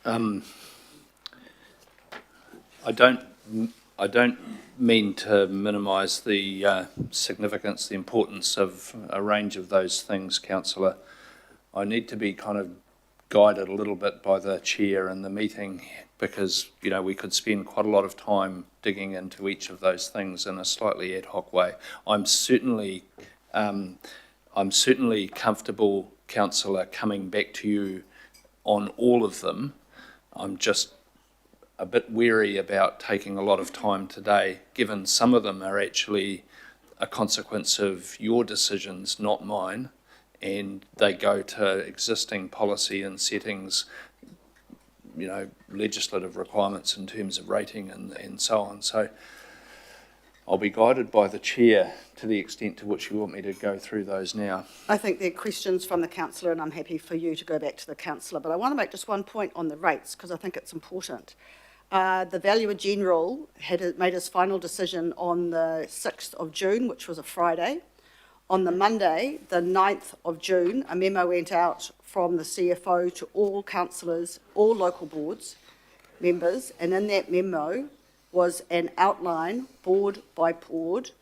I don't mean to minimise the significance, the importance of a range of those things, Councillor. I need to be kind of guided a little bit by the chair in the meeting because, you know, we could spend quite a lot of time digging into each of those things in a slightly ad hoc way. I'm certainly comfortable, Councillor, coming back to you on all of them. I'm just a bit wary about taking a lot of time today, given some of them are actually a consequence of your decisions, not mine, and they go to existing policy and settings, you know, legislative requirements in terms of rating and so on. So I'll be guided by the chair to the extent to which you want me to go through those now. I think they're questions from the councillor, and I'm happy for you to go back to the councillor. But I want to make just one point on the rates because I think it's important. The Valuer General had made his final decision on the 6th of June, which was a Friday. On the Monday, the 9th of June, a memo went out from the CFO to all councillors, all local boards members, and in that memo was an outline, board by board,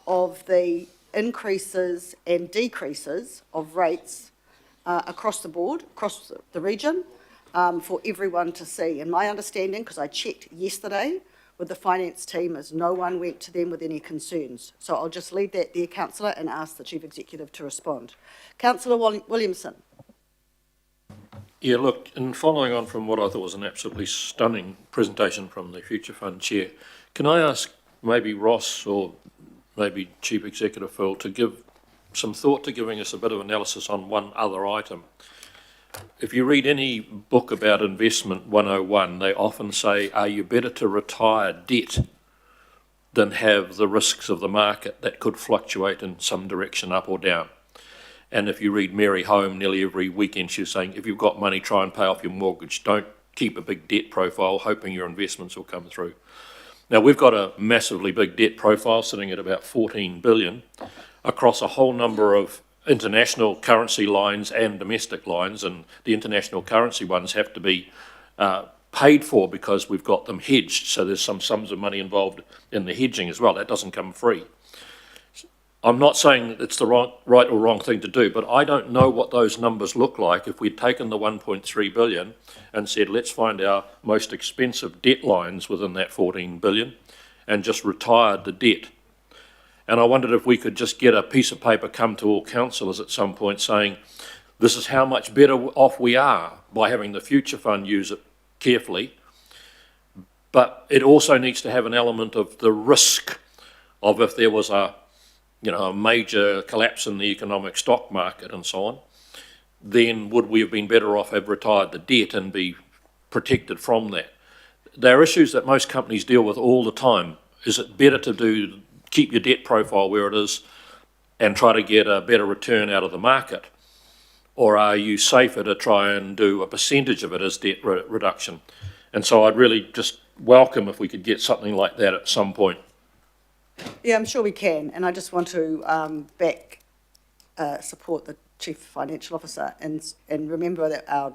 of the increases and decreases of rates across the board, across the region, for everyone to see. And my understanding, because I checked yesterday with the finance team, is no one went to them with any concerns. So I'll just leave that there, Councillor, and ask the Chief Executive to respond. Councillor Williamson. Yeah, look, and following on from what I thought was an absolutely stunning presentation from the Future Fund Chair, can I ask maybe Ross or maybe Chief Executive Phil to give some thought to giving us a bit of analysis on one other item? If you read any book about investment 101, they often say, are you better to retire debt than have the risks of the market that could fluctuate in some direction up or down? And if you read Mary Home nearly every weekend, she's saying, if you've got money, try and pay off your mortgage. Don't keep a big debt profile hoping your investments will come through. Now, we've got a massively big debt profile sitting at about 14 billion across a whole number of international currency lines and domestic lines, and the international currency ones have to be paid for because we've got them hedged, so there's some sums of money involved in the hedging as well. That doesn't come free. I'm not saying that it's the right or wrong thing to do, but I don't know what those numbers look like if we'd taken the 1.3 billion and said, let's find our most expensive debt lines within that 14 billion and just retired the debt. And I wondered if we could just get a piece of paper come to all councillors at some point saying, this is how much better off we are by having the Future Fund use it carefully. But it also needs to have an element of the risk of if there was a major collapse in the economic stock market and so on, then would we have been better off have retired the debt and be protected from that? There are issues that most companies deal with all the time. Is it better to keep your debt profile where it is and try to get a better return out of the market? Or are you safer to try and do a percentage of it as debt reduction? And so I'd really just welcome if we could get something like that at some point. Yeah, I'm sure we can, and I just want to support the Chief Financial Officer and remember that our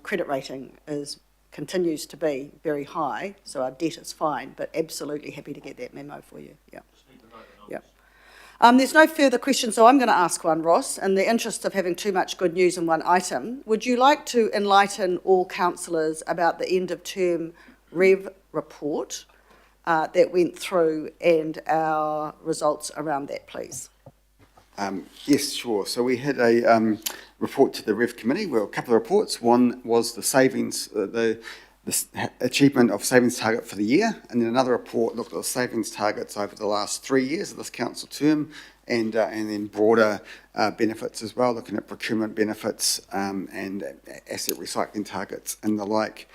credit rating continues to be very high, so our debt is fine, but absolutely happy to get that memo for you. Yeah. There's no further questions, so I'm going to ask one, Ross. In the interest of having too much good news in one item, would you like to enlighten all councillors about the end of term REV report that went through and our results around that, please? Yes, sure. So we had a report to the REV committee. Well, a couple of reports. One was the savings, the achievement of savings target for the year, and then another report looked at the savings targets over the last 3 years of this council term, and then broader benefits as well, looking at procurement benefits and asset recycling targets and the like.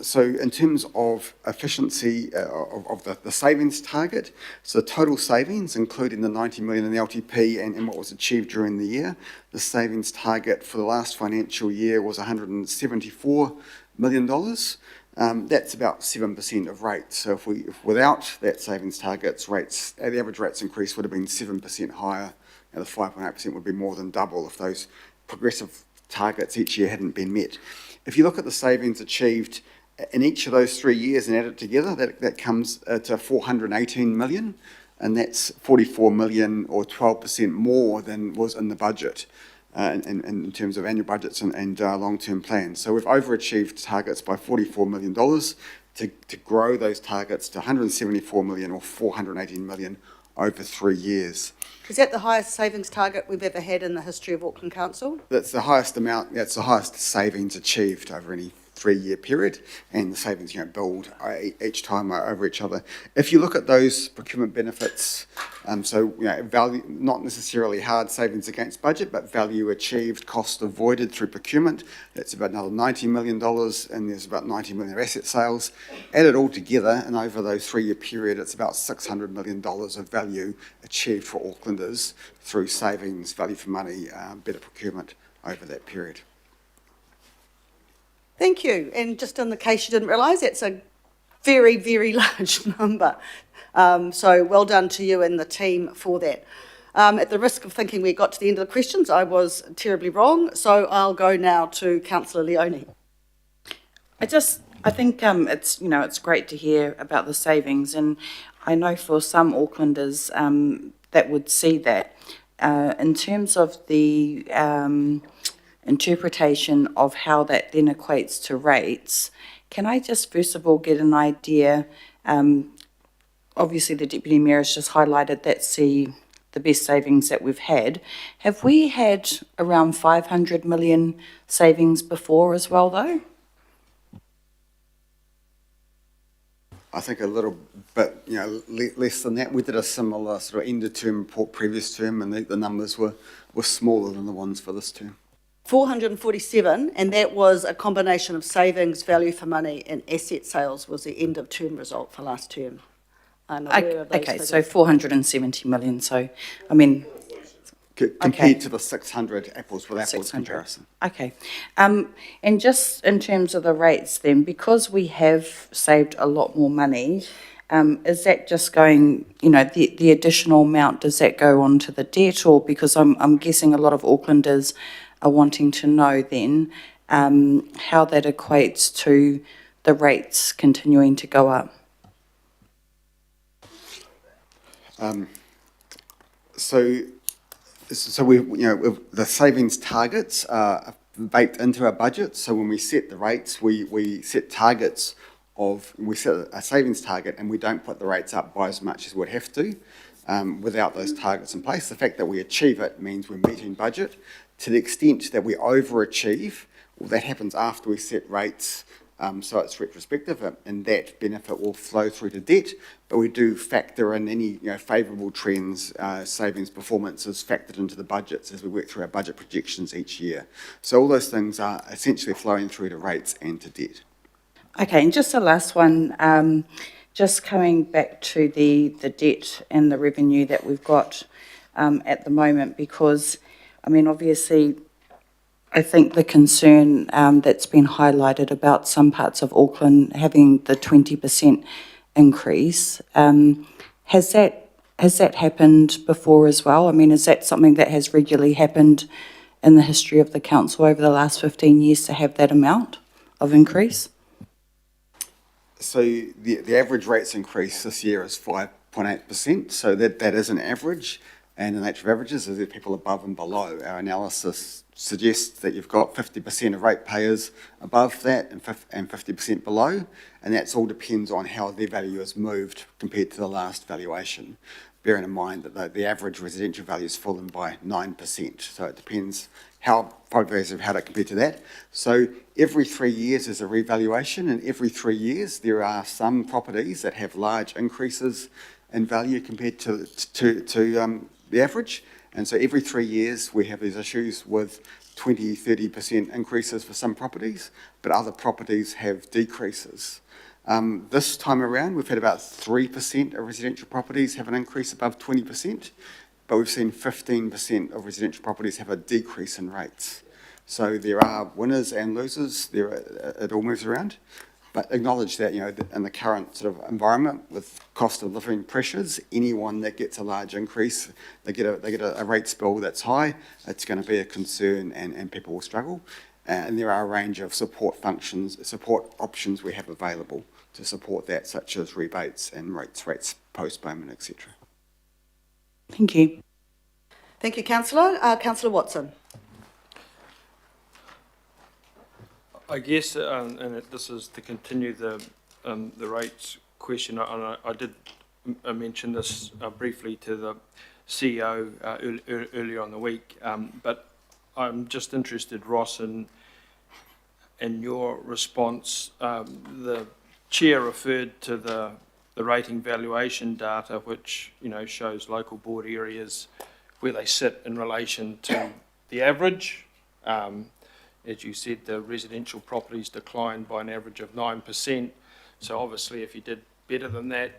So in terms of efficiency of the savings target, so total savings, including the 90 million in the LTP and what was achieved during the year, the savings target for the last financial year was $174 million. That's about 7% of rates. So if without that savings targets, the average rates increase would have been 7% higher, and the 5.8% would be more than double if those progressive targets each year hadn't been met. if you look at the savings achieved in each of those 3 years and add it together, that comes to 418 million, and that's 44 million or 12% more than was in the budget. In terms of annual budgets and long-term plans. So we've overachieved targets by $44 million to grow those targets to 174 million or 418 million over 3 years. Is that the highest savings target we've ever had in the history of Auckland Council? That's the highest amount, that's the highest savings achieved over any 3-year period, and the savings build each time over each other. If you look at those procurement benefits, value, not necessarily hard savings against budget, but value achieved, cost avoided through procurement, that's about another $90 million, and there's about 90 million of asset sales. Add it all together, and over those 3-year period, it's about $600 million of value achieved for Aucklanders through savings, value for money, better procurement over that period. Thank you. And just in the case you didn't realise, it's a very, very large number. So well done to you and the team for that. At the risk of thinking we got to the end of the questions, I was terribly wrong. So I'll go now to Councillor Leone. I think it's it's great to hear about the savings, and I know for some Aucklanders that would see that. In terms of the interpretation of how that then equates to rates, can I just first of all get an idea, obviously the Deputy Mayor has just highlighted that's the best savings that we've had. Have we had around 500 million savings before as well though? I think a little bit, less than that. We did a similar sort of end-of-term report previous term, and the numbers were smaller than the ones for this term. 447, and that was a combination of savings, value for money, and asset sales was the end of term result for last term. I'm aware of those figures. So 470 million. So, I mean, compared to the 600 apples with apples 600. comparison. Okay. And just in terms of the rates then, because we have saved a lot more money, is that just going, the additional amount, does that go on to the debt? Or because I'm guessing a lot of Aucklanders are wanting to know then how that equates to the rates continuing to go up. So we, the savings targets are baked into our budget. So when we set the rates, we set targets we set a savings target, and we don't put the rates up by as much as we'd have to without those targets in place. The fact that we achieve it means we're meeting budget. To the extent that we overachieve, well, that happens after we set rates, so it's retrospective, and that benefit will flow through to debt, but we do factor in any favourable trends, savings performance is factored into the budgets as we work through our budget projections each year. So all those things are essentially flowing through to rates and to debt. Okay, and just the last one, just coming back to the debt and the revenue that we've got at the moment, because obviously, I think the concern that's been highlighted about some parts of Auckland having the 20% increase, has that happened before as well? Is that something that has regularly happened in the history of the council over the last 15 years to have that amount of increase? So the average rates increase this year is 5.8%, so that is an average. And the nature of averages is there people above and below. Our analysis suggests that you've got 50% of ratepayers above that and 50% below, and that all depends on how their value has moved compared to the last valuation. Bearing in mind that the average residential value has fallen by 9%, so it depends how properties have had it compared to that. So every 3 years is a revaluation, and every 3 years there are some properties that have large increases in value compared to the average, and so every 3 years we have these issues with 20-30% increases for some properties, but other properties have decreases. This time around we've had about 3% of residential properties have an increase above 20%, but we've seen 15% of residential properties have a decrease in rates. So there are winners and losers, it all moves around. But acknowledge that, in the current sort of environment with cost of living pressures, anyone that gets a large increase, they get a rates bill that's high, it's going to be a concern and people will struggle. And there are a range of support options we have available to support that, such as rebates and rates postponement, etc. Thank you. Thank you, Councillor. Councillor Watson. I guess, this is to continue the rates question, and I did mention this briefly to the CEO earlier on the week, but I'm just interested, Ross, in your response. The chair referred to the rating valuation data, which, you know, shows local board areas where they sit in relation to the average. As you said, the residential properties declined by an average of 9%. So obviously, if you did better than that,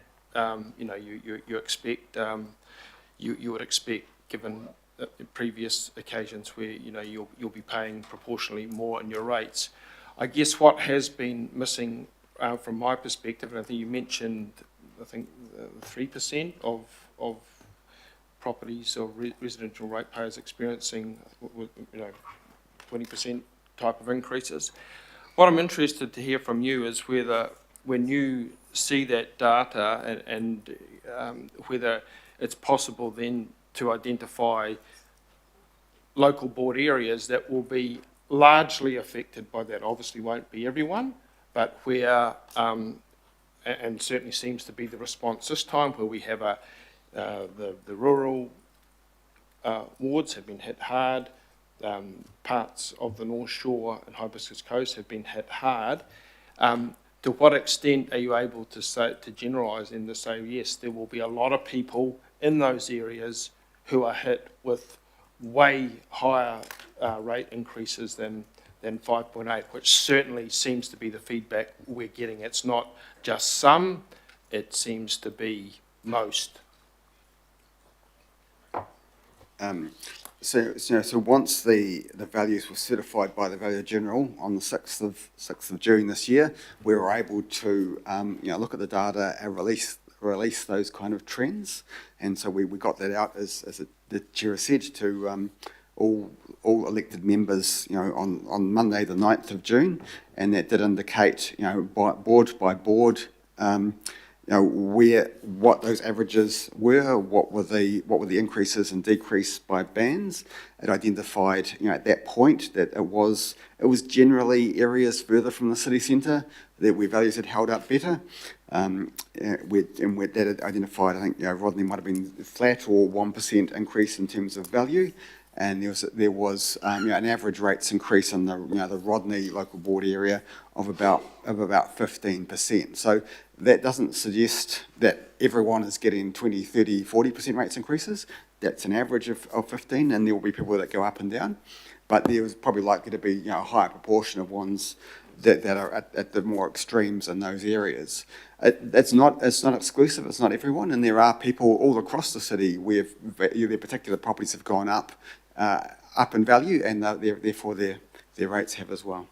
you know, you expect, you would expect, given the previous occasions where, you know, you'll be paying proportionally more in your rates. I guess what has been missing from my perspective, and I think you mentioned, I think 3% of properties or residential ratepayers experiencing, you know, 20% type of increases. What I'm interested to hear from you is whether, when you see that data, and whether it's possible then to identify local board areas that will be largely affected by that. Obviously won't be everyone, but where, and certainly seems to be the response this time, where we have the rural wards have been hit hard, parts of the North Shore and Hibiscus Coast have been hit hard. To what extent are you able to generalise and to say, yes, there will be a lot of people in those areas who are hit with way higher rate increases than 5.8, which certainly seems to be the feedback we're getting. It's not just some, it seems to be most. So once the values were certified by the Valuer General on the 6th of June this year, we were able to you know, look at the data and release those kind of trends. And so we got that out, as the chair said, to all elected members, you know, on Monday the 9th of June, and that did indicate, you know, board by board, you know, what those averages were, what were the increases and decrease by bands. It identified, you know, at that point that it was generally areas further from the city centre that where values had held up better. That had identified, I think, you know, Rodney might have been flat or 1% increase in terms of value. And there was you know, an average rates increase in the, you know, the Rodney local board area of about 15%. So that doesn't suggest that everyone is getting 20, 30, 40% rates increases. That's an average of 15, and there will be people that go up and down. But there was probably likely to be, you know, a higher proportion of ones that are at the more extremes in those areas. It's not exclusive, it's not everyone, and there are people all across the city where their particular properties have gone up in value, and therefore their rates have as well.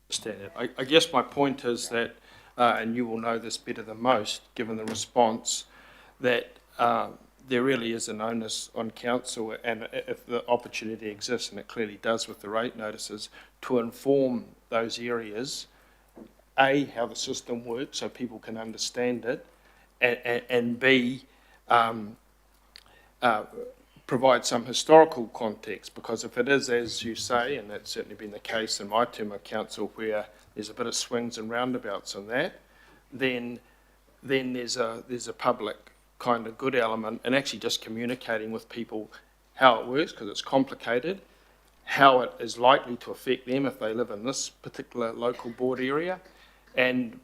Understand it. I guess my point is that, and you will know this better than most, given the response, that there really is an onus on council, and if the opportunity exists, and it clearly does with the rate notices, to inform those areas, A, how the system works so people can understand it, and B, provide some historical context, because if it is, as you say, and that's certainly been the case in my term of council, where there's a bit of swings and roundabouts in that, then there's a public kind of good element, and actually just communicating with people how it works, because it's complicated, how it is likely to affect them if they live in this particular local board area, and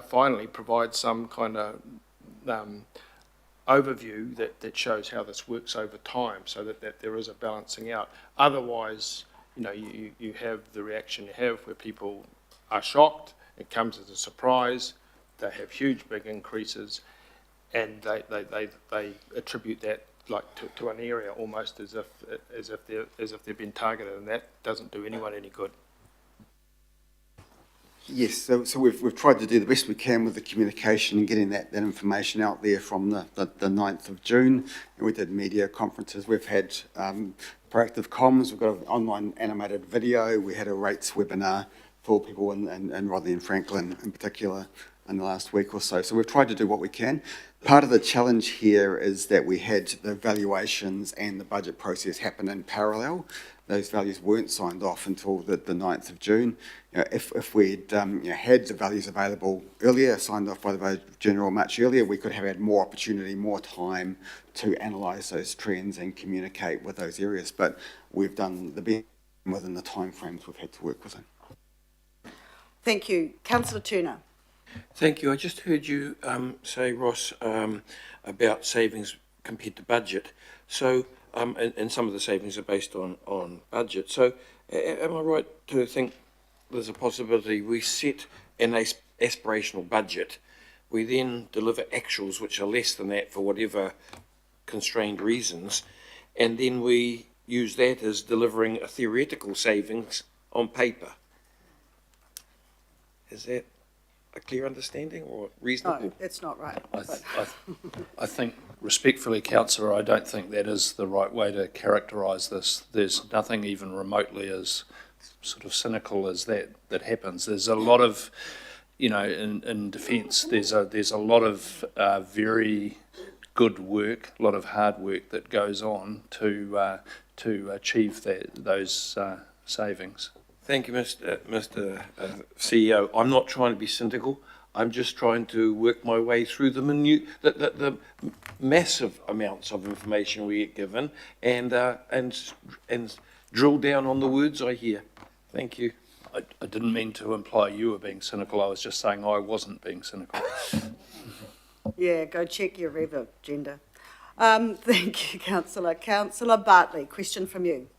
finally provide some kind of overview that shows how this works over time, so that there is a balancing out. Otherwise, you know, you have the reaction you have where people are shocked, it comes as a surprise, they have huge big increases, and they attribute that like to an area almost as if they've been targeted, and that doesn't do anyone any good. Yes, so we've tried to do the best we can with the communication and getting that information out there from the 9th of June. And we did media conferences. We've had proactive comms. We've got an online animated video. We had a rates webinar for people in Rodney and Franklin in particular in the last week or so. So we've tried to do what we can. Part of the challenge here is that we had the valuations and the budget process happen in parallel. Those values weren't signed off until the 9th of June. You know, if we'd had the values available earlier, signed off by the Budget General much earlier, we could have had more opportunity, more time to analyse those trends and communicate with those areas. But we've done the best within the timeframes we've had to work within. Thank you. Councillor Turner. Thank you. I just heard you say, Ross, about savings compared to budget. So, and some of the savings are based on budget. So, am I right to think there's a possibility we set an aspirational budget, we then deliver actuals which are less than that for whatever constrained reasons, and then we use that as delivering a theoretical savings on paper? Is that a clear understanding or reasonable? No, that's not right. I think, respectfully, councillor, I don't think that is the right way to characterise this. There's nothing even remotely as sort of cynical as that happens. There's a lot of, you know, in defence, there's a lot of very good work, a lot of hard work that goes on to achieve those savings. Thank you, Mr. CEO. I'm not trying to be cynical. I'm just trying to work my way through the massive amounts of information we get given and drill down on the words I hear. Thank you. I didn't mean to imply you were being cynical. I was just saying I wasn't being cynical. Yeah, go check your Rev agenda. Thank you, Councillor. Councillor Bartley, question from you.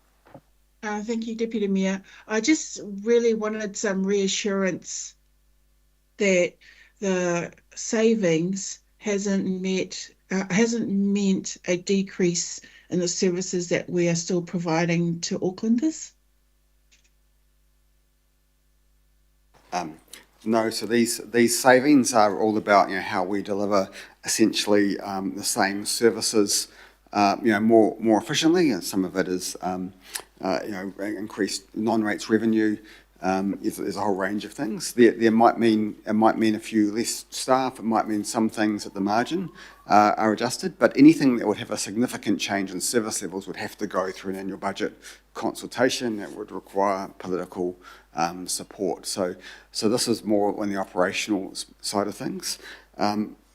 Thank you, Deputy Mayor. I just really wanted some reassurance that the savings hasn't meant a decrease in the services that we are still providing to Aucklanders. No, so these savings are all about how we deliver essentially the same services more efficiently, and some of it is increased non-rates revenue. There's a whole range of things. It might mean a few less staff. It might mean some things at the margin are adjusted, but anything that would have a significant change in service levels would have to go through an annual budget consultation. That would require political support. So this is more on the operational side of things.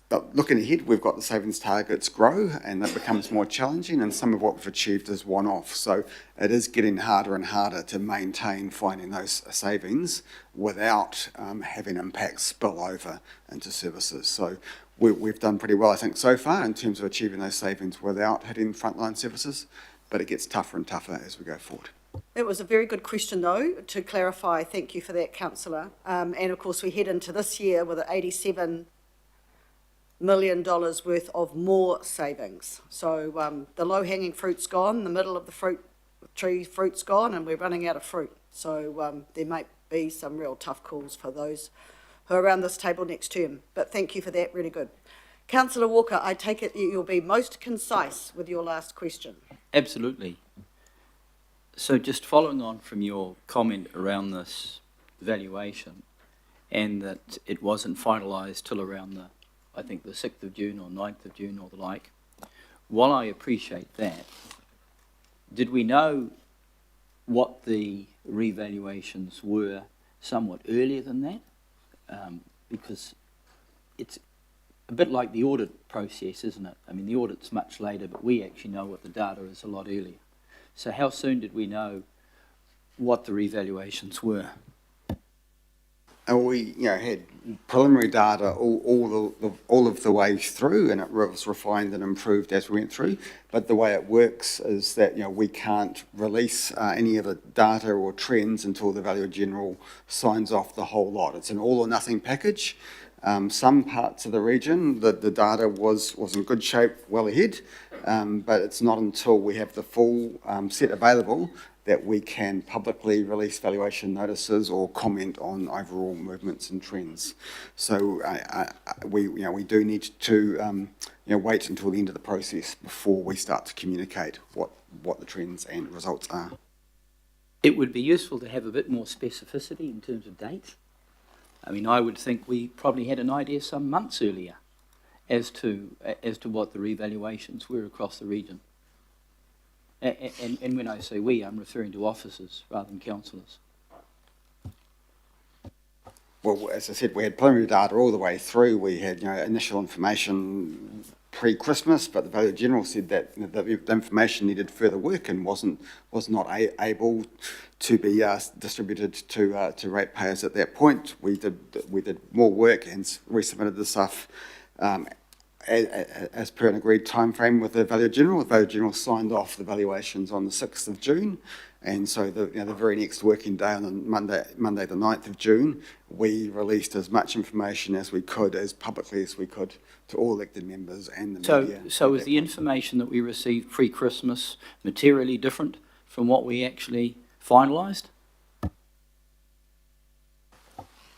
But looking ahead, we've got the savings targets grow, and that becomes more challenging, and some of what we've achieved is one-off. So it is getting harder and harder to maintain finding those savings without having impacts spill over into services. So we've done pretty well, I think, so far in terms of achieving those savings without hitting frontline services, but it gets tougher and tougher as we go forward. It was a very good question, though, to clarify. Thank you for that, Councillor. And of course, we head into this year with $87 million worth of more savings. So the low-hanging fruit's gone, the middle of the fruit's gone, and we're running out of fruit. So there might be some real tough calls for those who are around this table next term. But thank you for that, really good. Councillor Walker, I take it you'll be most concise with your last question. Absolutely. So just following on from your comment around this valuation and that it wasn't finalised till around I think the 6th of June or 9th of June or the like. While I appreciate that, did we know what the revaluations were somewhat earlier than that? Because it's a bit like the audit process, isn't it? I mean, the audit's much later, but we actually know what the data is a lot earlier. So how soon did we know what the revaluations were? And we, had preliminary data all of the way through, and it was refined and improved as we went through. But the way it works is that we can't release any of the data or trends until the Valuer General signs off the whole lot. It's an all or nothing package. Some parts of the region, the data was in good shape, well ahead, but it's not until we have the full set available that we can publicly release valuation notices or comment on overall movements and trends. So we do need to wait until the end of the process before we start to communicate what the trends and results are. It would be useful to have a bit more specificity in terms of dates. I mean, I would think we probably had an idea some months earlier as to what the revaluations were across the region. And when I say we, I'm referring to officers rather than councillors. Well, as I said, we had preliminary data all the way through. We had initial information pre-Christmas, but the Valuer General said that the information needed further work and was not able to be distributed to ratepayers at that point. We did more work and resubmitted the stuff as per an agreed timeframe with the Valuer General. The Valuer General signed off the valuations on the 6th of June. And so the very next working day, on Monday the 9th of June, we released as much information as we could, as publicly as we could, to all elected members and the media. So is the information that we received pre-Christmas materially different from what we actually finalised?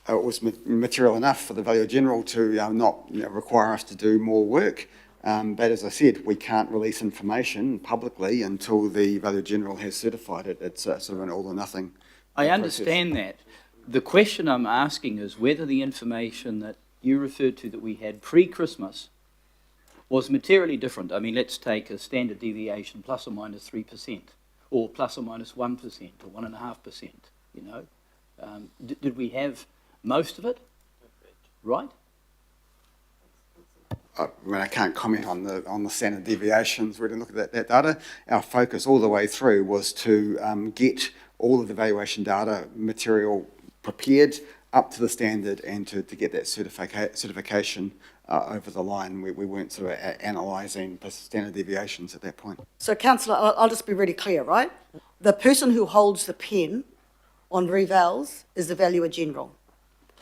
It was material enough for the Valuer General to not require us to do more work. But as I said, we can't release information publicly until the Valuer General has certified it. It's sort of an all or nothing I process. understand that. The question I'm asking is whether the information that you referred to that we had pre-Christmas was materially different. I mean, let's take a standard deviation plus or minus 3%, or plus or minus 1%, or 1.5%, you know. Did we have most of it? Right? I can't comment on the standard deviations. We didn't look at that data. Our focus all the way through was to get all of the valuation data material prepared up to the standard and to get that certification over the line. We weren't sort of analysing the standard deviations at that point. So, Councillor, I'll just be really clear, right? The person who holds the pen on revals is the Valuer General.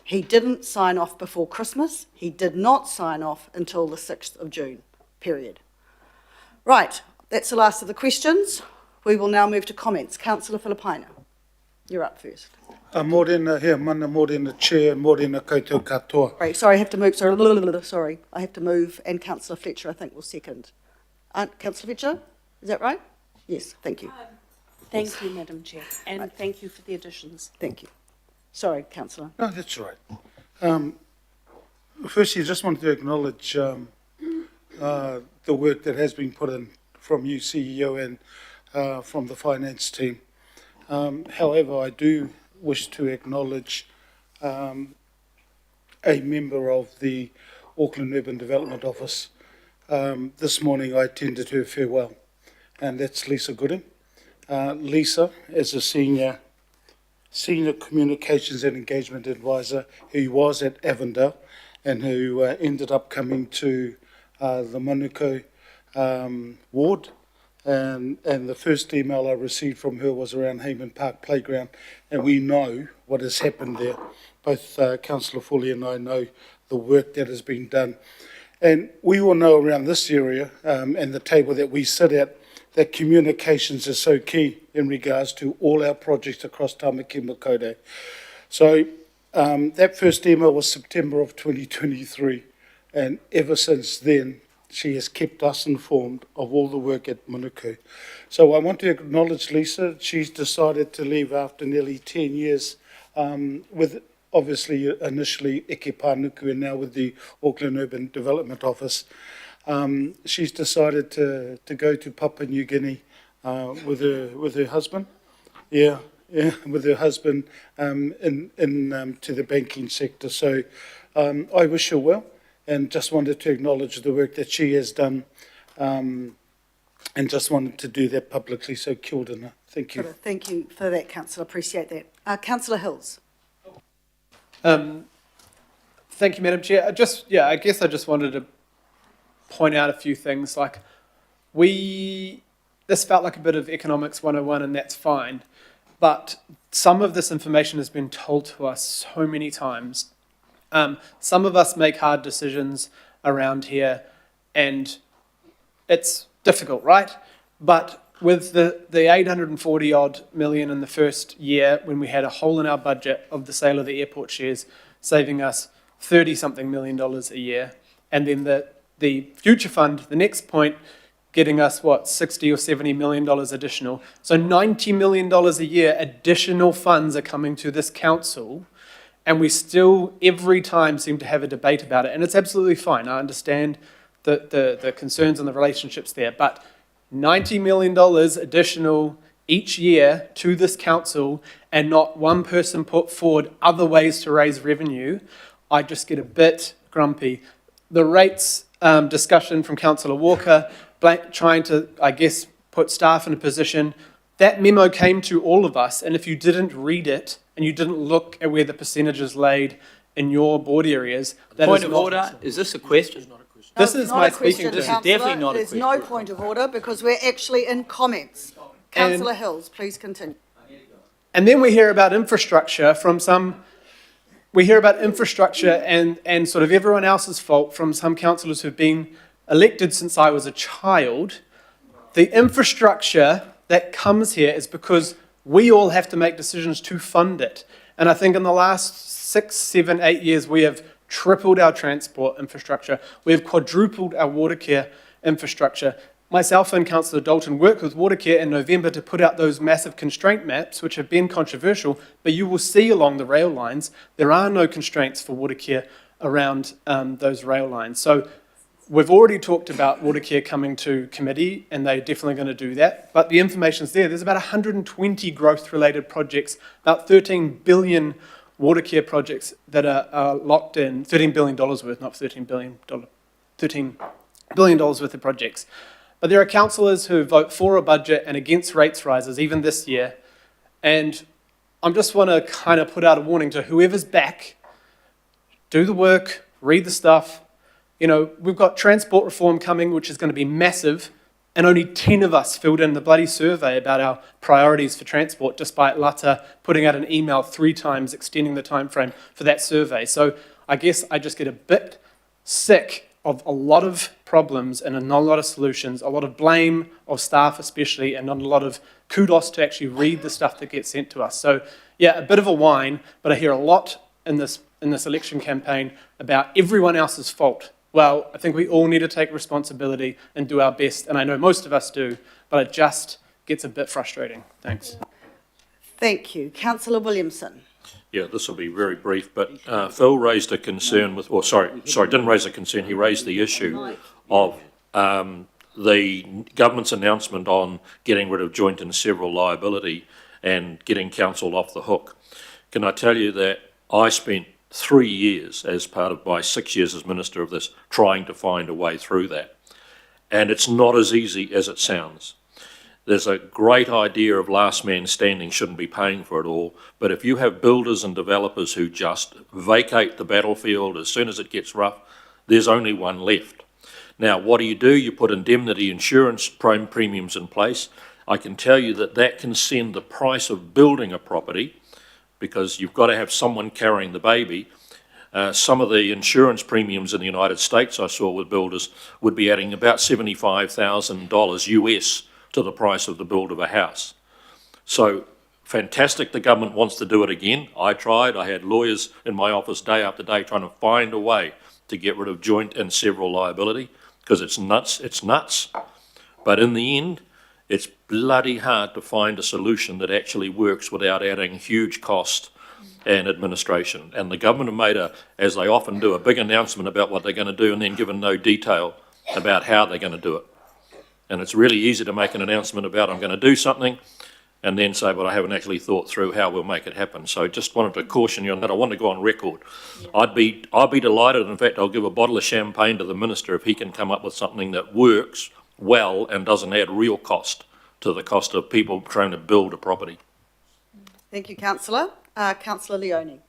He didn't sign off before Christmas. He did not sign off until the 6th of June, period. Right, that's the last of the questions. We will now move to comments. Councillor Filipaina, you're up first. Morena here, mana morena chair, morena koutou katoa. Right, sorry, I have to move. Sorry, I have to move, and Councillor Fletcher, I think, will second. Councillor Fletcher, is that right? Yes, thank you. Thank you, Madam Chair, and thank you for the additions. Thank you. Sorry, Councillor. No, that's right. Firstly, I just wanted to acknowledge the work that has been put in from you, CEO, and from the finance team. However, I do wish to acknowledge a member of the Auckland Urban Development Office. This morning I attended her farewell, and that's Lisa Gooding. Lisa, as a senior communications and engagement advisor, who was at Avondale and who ended up coming to the Manukau ward. And the first email I received from her was around Hayman Park Playground, and we know what has happened there. Both Councillor Foley and I know the work that has been done. And we all know around this area and the table that we sit at that communications is so key in regards to all our projects across Tamaki Makaurau. So that first email was September of 2023, and ever since then, she has kept us informed of all the work at Manukau. So I want to acknowledge Lisa. She's decided to leave after nearly 10 years with obviously initially Eke Pānuku and now with the Auckland Urban Development Office. She's decided to go to Papua New Guinea with her husband. Yeah, with her husband to the banking sector. So I wish her well, and just wanted to acknowledge the work that she has done, and just wanted to do that publicly. So kia ora. Thank you. Thank you for that, Councillor. Appreciate that. Councillor Hills. Thank you, Madam Chair. I guess I just wanted to point out a few things. Like, this felt like a bit of economics 101, and that's fine. But some of this information has been told to us so many times. Some of us make hard decisions around here, and it's difficult, right? But with the 840 odd million in the first year, when we had a hole in our budget of the sale of the airport shares, saving us 30 something million dollars a year, and then the future fund, the next point, getting us, what, 60 or 70 million dollars additional. So $90 million a year additional funds are coming to this council, and we still every time seem to have a debate about it. And it's absolutely fine. I understand the concerns and the relationships there, but $90 million additional each year to this council, and not one person put forward other ways to raise revenue, I just get a bit grumpy. The rates discussion from Councillor Walker, trying to, I guess, put staff in a position, that memo came to all of us, and if you didn't read it and you didn't look at where the percentages laid in your board areas, that Point is of not, order, is this a question? This No, is it's not my a question, speaking This is turn. definitely Councillor. not a There's question. no point of order because we're actually in comments. Councillor Hills, please continue. And then we hear about infrastructure from some, we hear about infrastructure and sort of everyone else's fault from some councillors who've been elected since I was a child. The infrastructure that comes here is because we all have to make decisions to fund it. And I think in the last 6, 7, 8 years, we have tripled our transport infrastructure. We have quadrupled our water care infrastructure. Myself and Councillor Dalton worked with Watercare in November to put out those massive constraint maps, which have been controversial, but you will see along the rail lines, there are no constraints for Watercare around those rail lines. So we've already talked about Watercare coming to committee, and they're definitely going to do that, but the information's there. There's about 120 growth-related projects, about 13 billion Watercare projects that are locked in, $13 billion worth, not $13 billion, $13 billion worth of projects. But there are councillors who vote for a budget and against rates rises, even this year. And I just want to kind of put out a warning to whoever's back, do the work, read the stuff. You know, we've got transport reform coming, which is going to be massive, and only 10 of us filled in the bloody survey about our priorities for transport, despite Lata putting out an email 3 times extending the time frame for that survey. So I guess I just get a bit sick of a lot of problems and not a lot of solutions, a lot of blame of staff especially, and not a lot of kudos to actually read the stuff that gets sent to us. So yeah, a bit of a whine, but I hear a lot in this election campaign about everyone else's fault. Well, I think we all need to take responsibility and do our best, and I know most of us do, but it just gets a bit frustrating. Thanks. Thank you. Councillor Williamson. Yeah, this will be very brief, but Phil raised a concern with, or sorry, didn't raise a concern, he raised the issue of the government's announcement on getting rid of joint and several liability and getting council off the hook. Can I tell you that I spent 3 years as part of my 6 years as Minister of this trying to find a way through that. And it's not as easy as it sounds. There's a great idea of last man standing shouldn't be paying for it all, but if you have builders and developers who just vacate the battlefield as soon as it gets rough, there's only one left. Now, what do? You put indemnity insurance premiums in place. I can tell you that that can send the price of building a property, because you've got to have someone carrying the baby. Some of the insurance premiums in the United States I saw with builders would be adding about $75,000 US to the price of the build of a house. So fantastic the government wants to do it again. I tried. I had lawyers in my office day after day trying to find a way to get rid of joint and several liability, because it's nuts. But in the end, it's bloody hard to find a solution that actually works without adding huge cost and administration. And the government have made as they often do, a big announcement about what they're going to do and then given no detail about how they're going to do it. And it's really easy to make an announcement about I'm going to do something and then say, but I haven't actually thought through how we'll make it happen. So just wanted to caution you on that. I want to go on record. I'd be delighted. In fact, I'll give a bottle of champagne to the Minister if he can come up with something that works well and doesn't add real cost to the cost of people trying to build a property. Thank you, Councillor. Councillor Leone.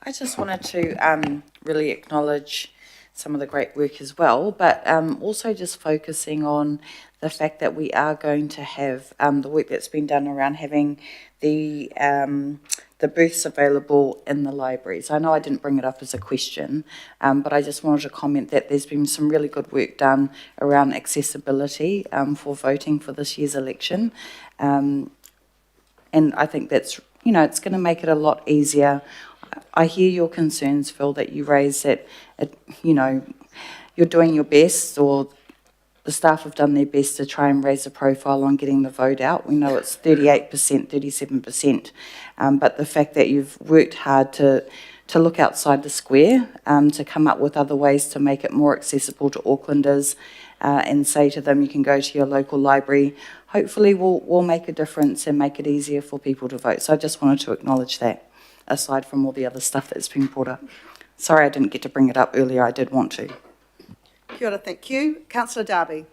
I just wanted to really acknowledge some of the great work as well, but also just focusing on the fact that we are going to have the work that's been done around having the booths available in the libraries. I know I didn't bring it up as a question, but I just wanted to comment that there's been some really good work done around accessibility for voting for this year's election. And I think that's, you know, it's going to make it a lot easier. I hear your concerns, Phil, that you raise that, you know, you're doing your best, or the staff have done their best to try and raise the profile on getting the vote out. We know it's 38%, 37%, but the fact that you've worked hard to look outside the square, to come up with other ways to make it more accessible to Aucklanders, and say to them, you can go to your local library, hopefully will make a difference and make it easier for people to vote. So I just wanted to acknowledge that, aside from all the other stuff that's been brought up. Sorry I didn't get to bring it up earlier, I did want to. Kia ora, thank you. Councillor Darby.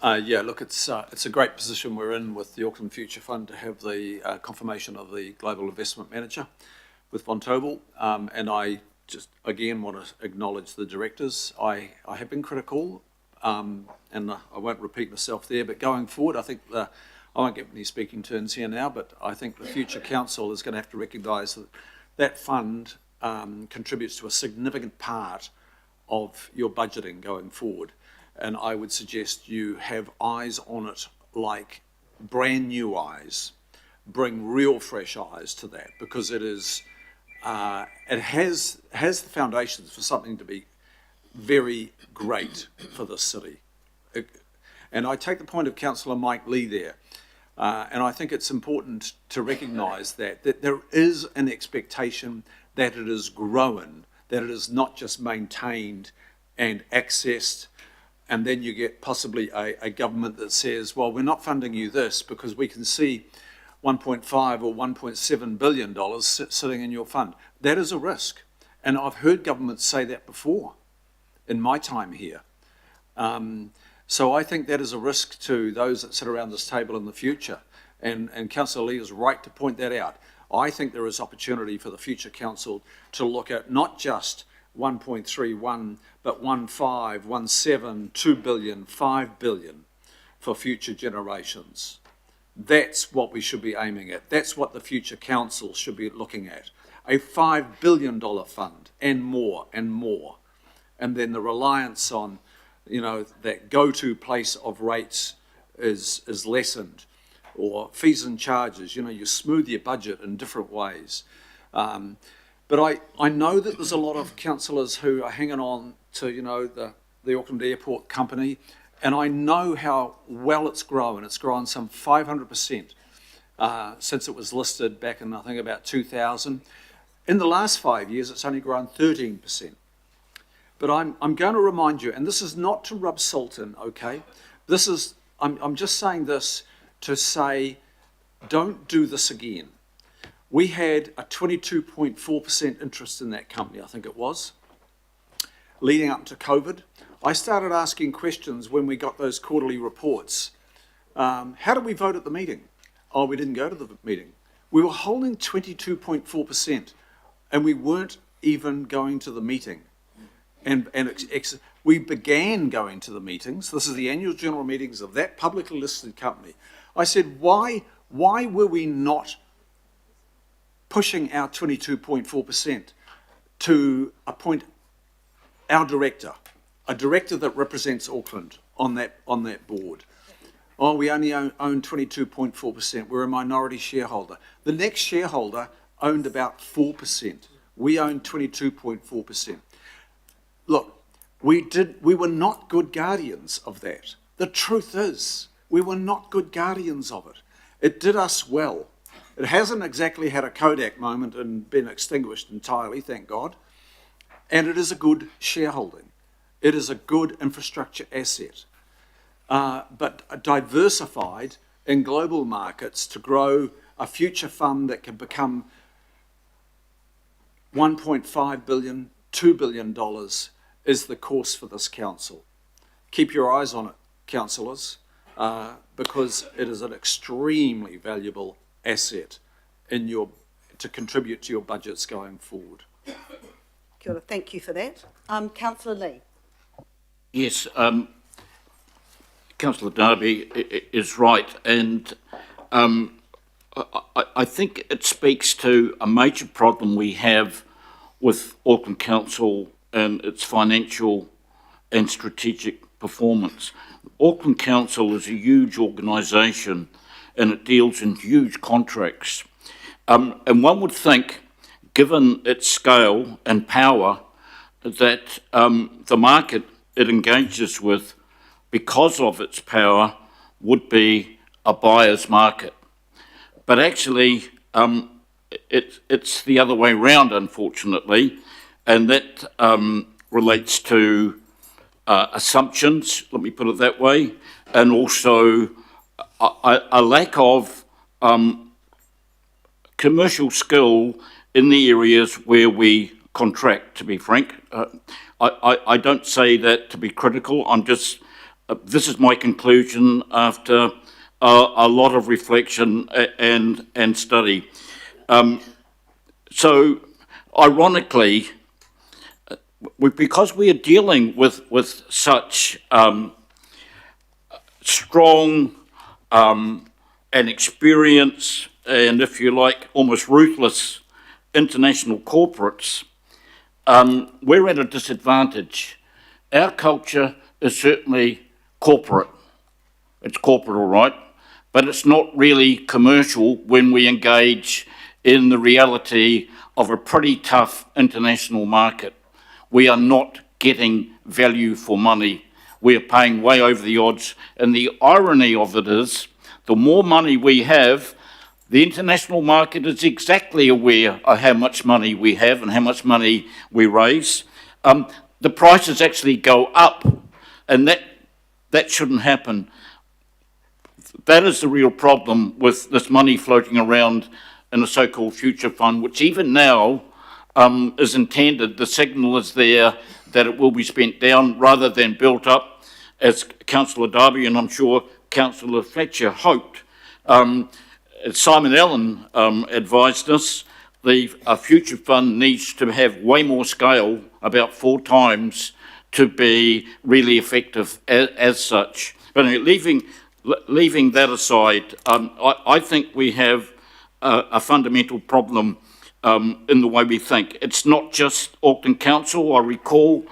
Yeah, look, it's a great position we're in with the Auckland Future Fund to have the confirmation of the Global Investment Manager with Von Tobel, and I just again want to acknowledge the directors. I have been critical, and I won't repeat myself there, but going forward, I think I won't get any speaking turns here now, but I think the future council is going to have to recognise that that fund contributes to a significant part of your budgeting going forward. And I would suggest you have eyes on it, like brand new eyes. Bring real fresh eyes to that, because it is, it has the foundations for something to be very great for the city. And I take the point of Councillor Mike Lee there, and I think it's important to recognise that there is an expectation that it is growing, that it is not just maintained and accessed, and then you get possibly a government that says, well, we're not funding you this because we can see $1.5 or $1.7 billion sitting in your fund. That is a risk. And I've heard governments say that before in my time here. So I think that is a risk to those that sit around this table in the future. And Councillor Lee is right to point that out. I think there is opportunity for the future council to look at not just 1.31, but 1.5, 1.7, 2 billion, 5 billion for future generations. That's what we should be aiming at. That's what the future council should be looking at. A $5 billion fund and more and more. And then the reliance on, you know, that go-to place of rates is lessened, or fees and charges. You know, you smooth your budget in different ways. But I know that there's a lot of councillors who are hanging on to, you know, the Auckland Airport Company, and I know how well it's grown. It's grown some 500% since it was listed back in, I think, about 2000. In the last 5 years, it's only grown 13%. But I'm going to remind you, and this is not to rub salt in, okay? This is, I'm just saying this to say, don't do this again. We had a 22.4% interest in that company, I think it was, leading up to COVID. I started asking questions when we got those quarterly reports. How did we vote at the meeting? Oh, we didn't go to the meeting. We were holding 22.4%, and we weren't even going to the meeting. And we began going to the meetings. This is the annual general meetings of that publicly listed company. I said, why were we not pushing our 22.4% to appoint our director, a director that represents Auckland on that board? Oh, we only own 22.4%. We're a minority shareholder. The next shareholder owned about 4%. We owned 22.4%. Look, we were not good guardians of that. The truth is, we were not good guardians of it. It did us well. It hasn't exactly had a Kodak moment and been extinguished entirely, thank God. And it is a good shareholding. It is a good infrastructure asset. But diversified in global markets to grow a future fund that can become $1.5 billion, $2 billion is the course for this council. Keep your eyes on it, councillors, because it is an extremely valuable asset to contribute to your budgets going forward. Kia ora, thank you for that. Councillor Lee. Yes, Councillor Darby is right, and I think it speaks to a major problem we have with Auckland Council and its financial and strategic performance. Auckland Council is a huge organisation and it deals in huge contracts. And one would think, given its scale and power, that the market it engages with, because of its power, would be a buyer's market. But actually, it's the other way round, unfortunately, and that relates to assumptions, let me put it that way, and also a lack of commercial skill in the areas where we contract, to be frank. I don't say that to be critical, I'm just, this is my conclusion after a lot of reflection and study. So, ironically, because we are dealing with such strong and experienced and, if you like, almost ruthless international corporates, we're at a disadvantage. Our culture is certainly corporate. It's corporate, all right, but it's not really commercial when we engage in the reality of a pretty tough international market. We are not getting value for money. We are paying way over the odds. And the irony of it is, the more money we have, the international market is exactly aware of how much money we have and how much money we raise. The prices actually go up, and that shouldn't happen. That is the real problem with this money floating around in a so-called future fund, which even now is intended, the signal is there that it will be spent down rather than built up, as Councillor Darby and I'm sure Councillor Fletcher hoped. Simon Allen advised us the future fund needs to have way more scale, about 4 times, to be really effective as such. But anyway, leaving that aside, I think we have a fundamental problem in the way we think. It's not just Auckland Council. I recall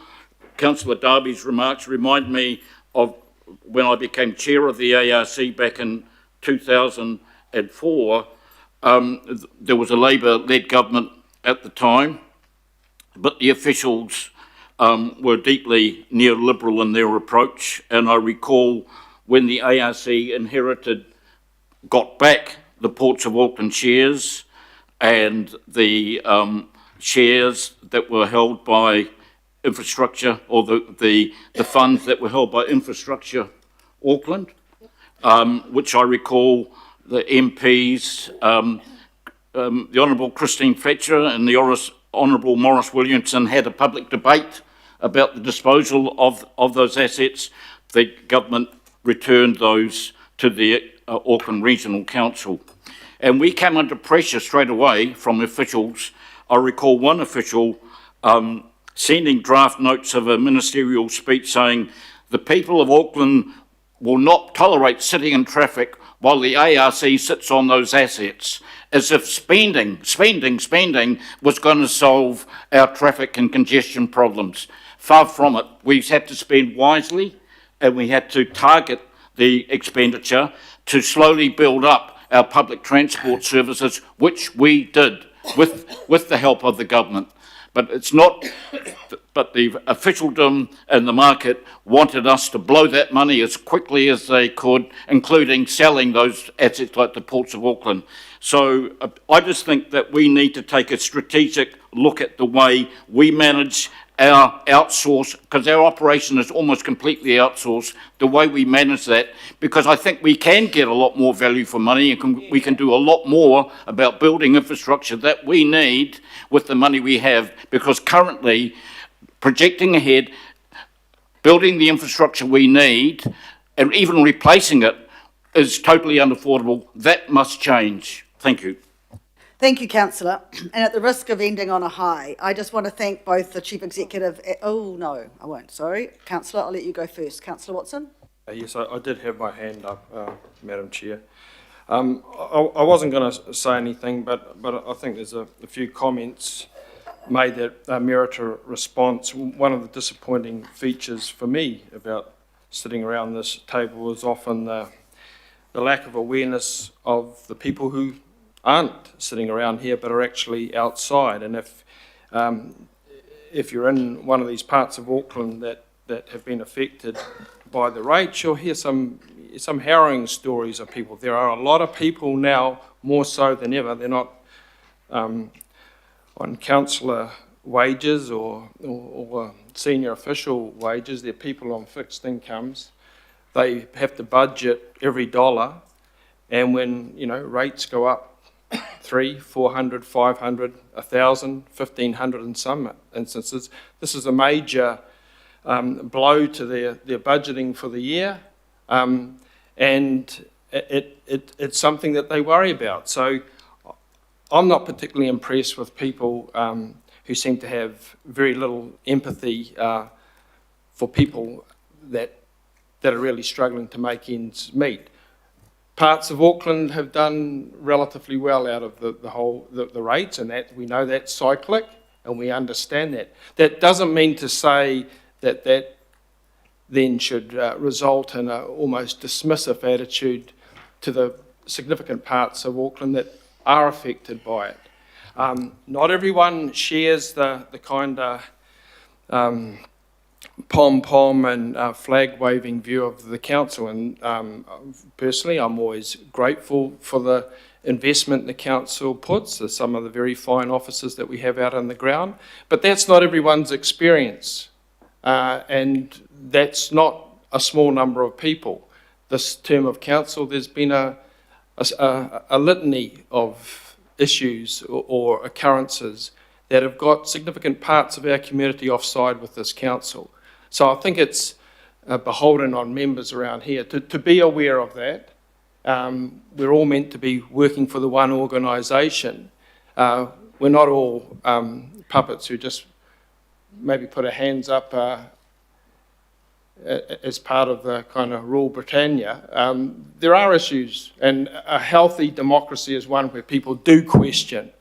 Councillor Darby's remarks remind me of when I became chair of the ARC back in 2004. There was a Labour-led government at the time, but the officials were deeply neoliberal in their approach, and I recall when the ARC got back the Ports of Auckland shares and the shares that were held by infrastructure, or the funds that were held by Infrastructure Auckland, which I recall the MPs, the Honourable Christine Fletcher and the Honourable Maurice Williamson had a public debate about the disposal of those assets. The government returned those to the Auckland Regional Council. And we came under pressure straight away from officials. I recall one official sending draft notes of a ministerial speech saying, the people of Auckland will not tolerate sitting in traffic while the ARC sits on those assets, as if spending was going to solve our traffic and congestion problems. Far from it. We had to spend wisely, and we had to target the expenditure to slowly build up our public transport services, which we did with the help of the government. But it's not, but the officialdom and the market wanted us to blow that money as quickly as they could, including selling those assets like the Ports of Auckland. So I just think that we need to take a strategic look at the way we manage our outsource, because our operation is almost completely outsourced, the way we manage that, because I think we can get a lot more value for money and we can do a lot more about building infrastructure that we need with the money we have, because currently, projecting ahead, building the infrastructure we need and even replacing it is totally unaffordable. That must change. Thank you. Thank you, councillor. And at the risk of ending on a high, I just want to thank both the Chief Executive, oh, no, I won't, sorry. Councillor, I'll let you go first. Councillor Watson? Yes, I did have my hand up, Madam Chair. I wasn't going to say anything, but I think there's a few comments made that merit a response. One of the disappointing features for me about sitting around this table is often the lack of awareness of the people who aren't sitting around here but are actually outside. And if you're in one of these parts of Auckland that have been affected by the rates, you'll hear some harrowing stories of people. There are a lot of people now, more so than ever, they're not on councillor wages or senior official wages, they're people on fixed incomes. They have to budget every dollar, and when, you know, rates go up 300, 400, 500, 1,000, 1,500 in some instances, this is a major blow to their budgeting for the year, and it's something that they worry about. So I'm not particularly impressed with people who seem to have very little empathy for people that are really struggling to make ends meet. Parts of Auckland have done relatively well out of the rates, and that we know that's cyclic, and we understand that. That doesn't mean to say that then should result in an almost dismissive attitude to the significant parts of Auckland that are affected by it. Not everyone shares the kind of pom-pom and flag-waving view of the council, and personally I'm always grateful for the investment the council puts, some of the very fine officers that we have out on the ground, but that's not everyone's experience, and that's not a small number of people. This term of council, there's been a litany of issues or occurrences that have got significant parts of our community offside with this council. So I think it's beholden on members around here to be aware of that. We're all meant to be working for the one organisation. We're not all puppets who just maybe put our hands up as part of the kind of rule Britannia. There are issues, and a healthy democracy is one where people do question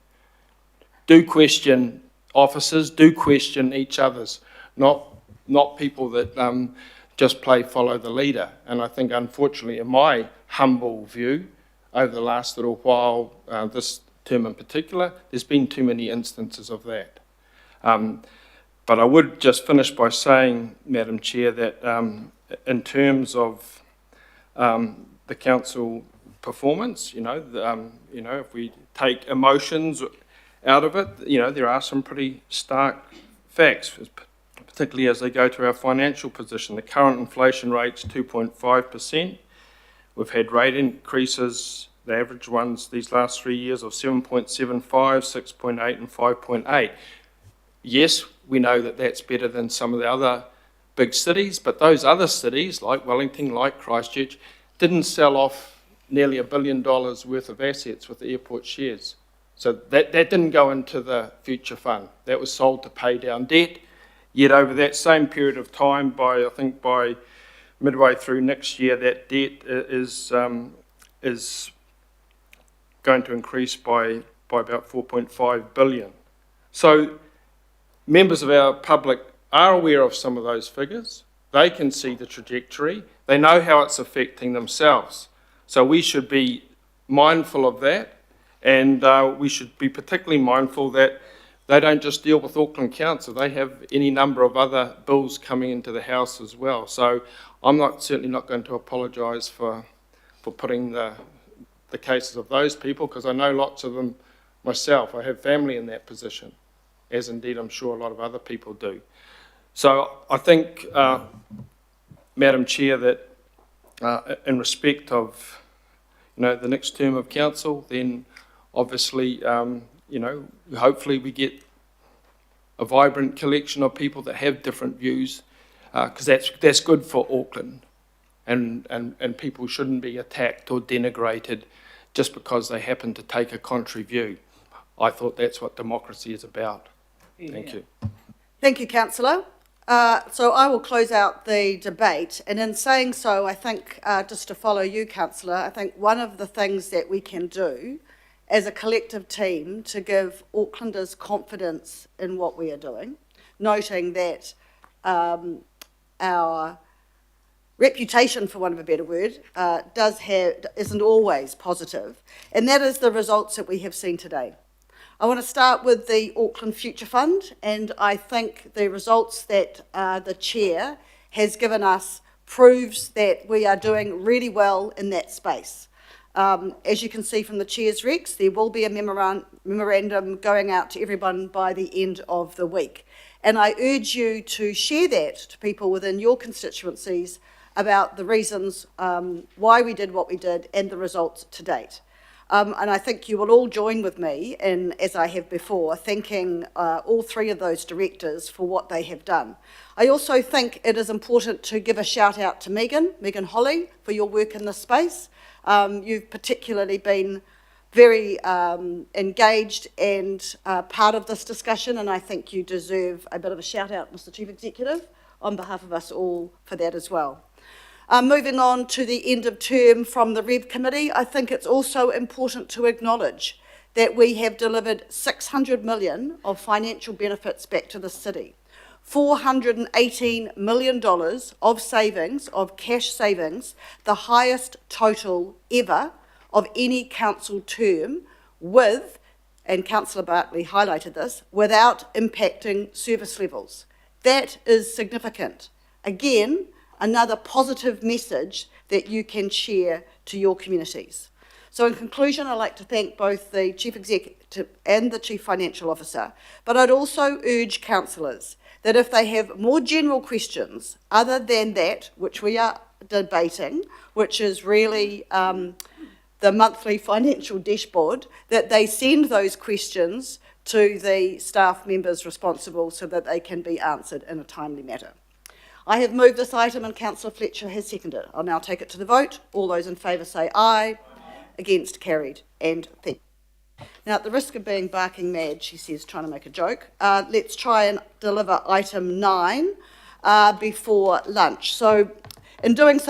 officers, do question each other's, not people that just follow the leader. And I think, unfortunately, in my humble view, over the last little while, this term in particular, there's been too many instances of that. But I would just finish by saying, Madam Chair, that in terms of the council performance, if we take emotions out of it, there are some pretty stark facts, particularly as they go to our financial position. The current inflation rate's 2.5%. We've had rate increases, the average ones these last 3 years, of 7.75, 6.8 and 5.8. Yes, we know that that's better than some of the other big cities, but those other cities, like Wellington, like Christchurch, didn't sell off nearly $1 billion worth of assets with the airport shares. So that didn't go into the future fund. That was sold to pay down debt. Yet over that same period of time, I think by midway through next year, that debt is going to increase by about 4.5 billion. So members of our public are aware of some of those figures. They can see the trajectory. They know how it's affecting themselves. So we should be mindful of that, and we should be particularly mindful that they don't just deal with Auckland Council. They have any number of other bills coming into the House as well. So I'm certainly not going to apologise for putting the cases of those people, because I know lots of them myself. I have family in that position, as indeed I'm sure a lot of other people do. So I think, Madam Chair, that in respect of the next term of council, then obviously hopefully we get a vibrant collection of people that have different views, because that's good for Auckland, and people shouldn't be attacked or denigrated just because they happen to take a contrary view. I thought that's what democracy is about. Thank you. Thank you, councillor. So I will close out the debate, and in saying so, I think, just to follow you, councillor, I think one of the things that we can do as a collective team to give Aucklanders confidence in what we are doing, noting that our reputation, for want of a better word, isn't always positive, and that is the results that we have seen today. I want to start with the Auckland Future Fund, and I think the results that the Chair has given us proves that we are doing really well in that space. As you can see from the Chair's recs, there will be a memorandum going out to everyone by the end of the week. And I urge you to share that to people within your constituencies about the reasons why we did what we did and the results to date. And I think you will all join with me in, as I have before, thanking all three of those directors for what they have done. I also think it is important to give a shout out to Megan Holly, for your work in this space. You've particularly been very engaged and part of this discussion, and I think you deserve a bit of a shout out, Mr. Chief Executive, on behalf of us all for that as well. Moving on to the end of term from the Rev Committee, I think it's also important to acknowledge that we have delivered 600 million of financial benefits back to the city, $418 million of savings, of cash savings, the highest total ever of any council term with, and Councillor Bartley highlighted this, without impacting service levels. That is significant. Again, another positive message that you can share to your communities. So in conclusion, I'd like to thank both the Chief Executive and the Chief Financial Officer, but I'd also urge councillors that if they have more general questions other than that, which we are debating, which is really the monthly financial dashboard, that they send those questions to the staff members responsible so that they can be answered in a timely manner. I have moved this item and Councillor Fletcher has seconded it. I'll now take it to the vote. All those in favour say aye. Against, carried, and thank you. Now, at the risk of being barking mad, she says, trying to make a joke, let's try and deliver item 9 before lunch. So in doing so,